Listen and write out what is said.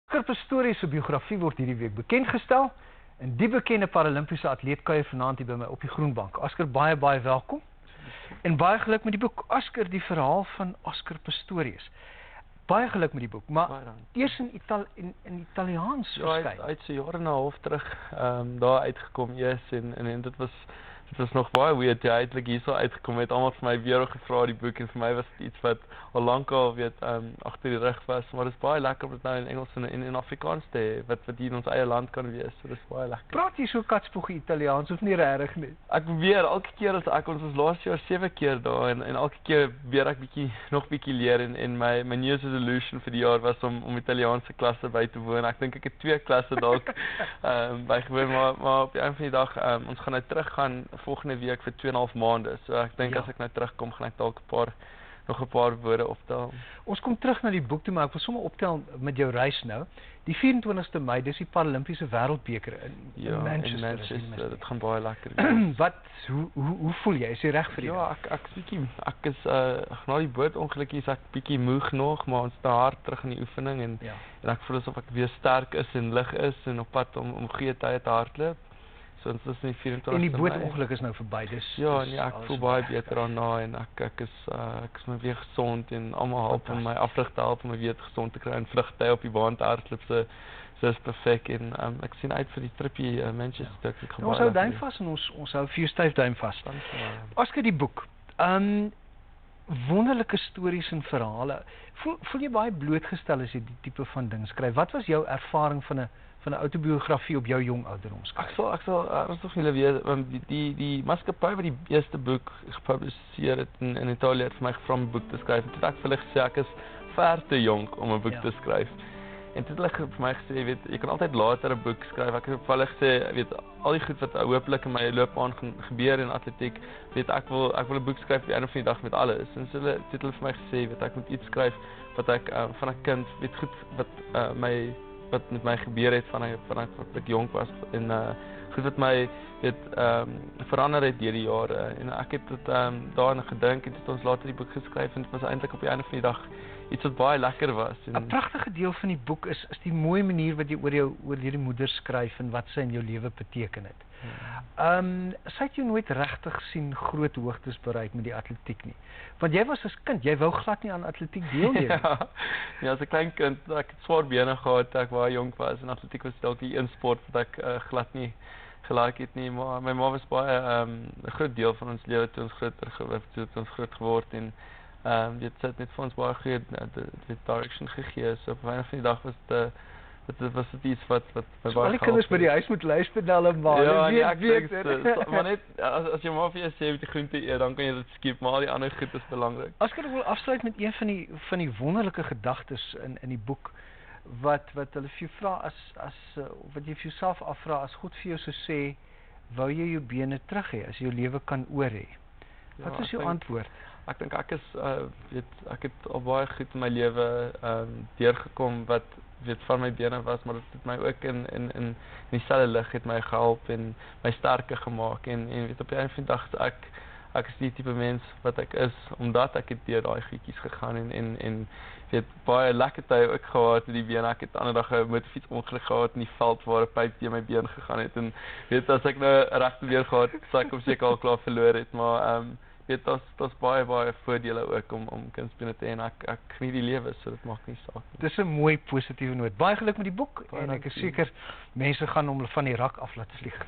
Oscar Pistorius se biografie word hierdie week bekendgestel en die bekende Paralimpiese atleet kuier vanaand hier by my op die Groenbank. Oscar, baie welkom. En baie geluk met die boek Oscar, die verhaal van Oscar Pistorius. Baie geluk met die boek, maar eers in Italiaans verskyn. Uit so jare en 'n half terug daar uitgekom en dit was nog baie weird, ja, eintlik hierso uitgekom het almal vir my weer gevra die boek en vir my was dit iets wat al lank al agter die rug was, maar dit is baie lekker om dit nou in Engels en in Afrikaans te hê, wat hier in ons eie land kan wees, so dis baie lekker. Praat jy so katspoeg Italiaans of nie regtig nie? Ek probeer elke keer as ons was laas jaar 7 keer daar en elke keer weer ek nog bietjie leer en my new resolution vir die jaar was om Italiaanse klasse by te woon. Ek dink ek het 2 klasse dalk bygewoon, maar op die einde van die dag ons gaan nou teruggaan volgende week vir 2,5 maande. So ek dink as ek nou terugkom gaan ek dalk nog 'n paar woorde optel. Ons kom terug na die boek toe, maar ek wil sommer optel met jou reis nou. Die 24ste Mei, dis die Paralimpiese Wêreldbeker in Manchester. Dit gaan baie lekker wees. Hoe voel jy? Is jy reg vir dit? Ja, ek is na die bootongelukkie is ek bietjie moeg nog, maar ons is hard terug in die oefening en ek voel asof ek weer sterk is en lig is en op pad om goeie tye te hardloop. So ons is in die 24ste En die bootongeluk is nou verby, dis ek voel baie beter daarna en ek is my weer gesond en almal help om my afrig te help om my weer gesond te kry en vlugtye op die baan te hardloop, so is perfek en ek sien uit vir die tripie Manchester. Ons hou duim vas en ons hou vir jou styf duim vas. Oscar, die boek. Wonderlike stories en verhale. Voel jy baie blootgestel as jy die tipe van ding skryf? Wat was jou ervaring van 'n autobiografie op jou jong ouderdom skryf? Ek sal ernstig vir julle weet, die maatskappy wat die eerste boek gepubliseer het in Italië het vir my gevra om 'n boek te skryf. En toe het ek vir hulle gesê ek is ver te jonk om 'n boek te skryf. En toe het hulle vir my gesê, weet, jy kan altyd later 'n boek skryf. Ek het vir hulle gesê, weet, al die goed wat hopelik in my loopbaan gaan gebeur in atletiek, weet ek wil 'n boek skryf op die einde van die dag met alles. En so het hulle vir my gesê, weet, ek moet iets skryf wat ek van 'n kind, weet goed wat met my gebeur het van ek jonk was en goed wat my verander het deur die jare en ek het dit daarin gedink en het ons later die boek geskryf en dit was eintlik op die einde van die dag iets wat baie lekker was. 'n Pragtige deel van die boek is die mooi manier wat jy oor hierdie moeder skryf en wat sy in jou lewe beteken het. Sy het jou nooit regtig sien groot hoogtes bereik met die atletiek nie. Want jy was as kind, jy wou glad nie aan atletiek deelneem. Ja, as 'n klein kind, ek het swaar bene gehad toe ek baie jonk was en atletiek was dalk die een sport wat ek glad nie gelike het nie, maar my ma was baie 'n groot deel van ons lewe toe ons groot geword en dit het net vir ons baie goeie direction gegee. So op 'n van die dag was dit iets wat my baie gehelp. Alle kinders by die huis moet luister na hulle ma. Ja, ek weet maar net as jy maar vir jou sê met die groente eet, dan kan jy dit skiep, maar al die ander goed is belangrik. As ek wil afsluit met een van die wonderlike gedagtes in die boek wat hulle vir jou vra wat jy vir jouself afvra as God vir jou sou sê, wou jy jou bene terug hê as jy jou lewe kan oor hê? Wat is jou antwoord? Ek dink ek het al baie goed in my lewe deurgekom wat van my bene was, maar dit het my ook in dieselfde lig het my gehelp en my sterker gemaak en weet op die einde van die dag ek is die tipe mens wat ek is omdat ek het deur daai goedjies gegaan en weet baie lekker tye ook gehad met die bene. Ek het ander dag 'n motorfiets ongeluk gehad in die veld waar 'n pyp deur my been gegaan het en weet as ek nou regte weer gehad sou ek seker al klaar verloor het, maar weet daar's baie voordele ook om kunsbene te hê en ek geniet die lewe, so dit maak nie saak nie. Dis 'n mooi positiewe noot. Baie geluk met die boek en ek is seker mense gaan hom van die rak af laat vlieg.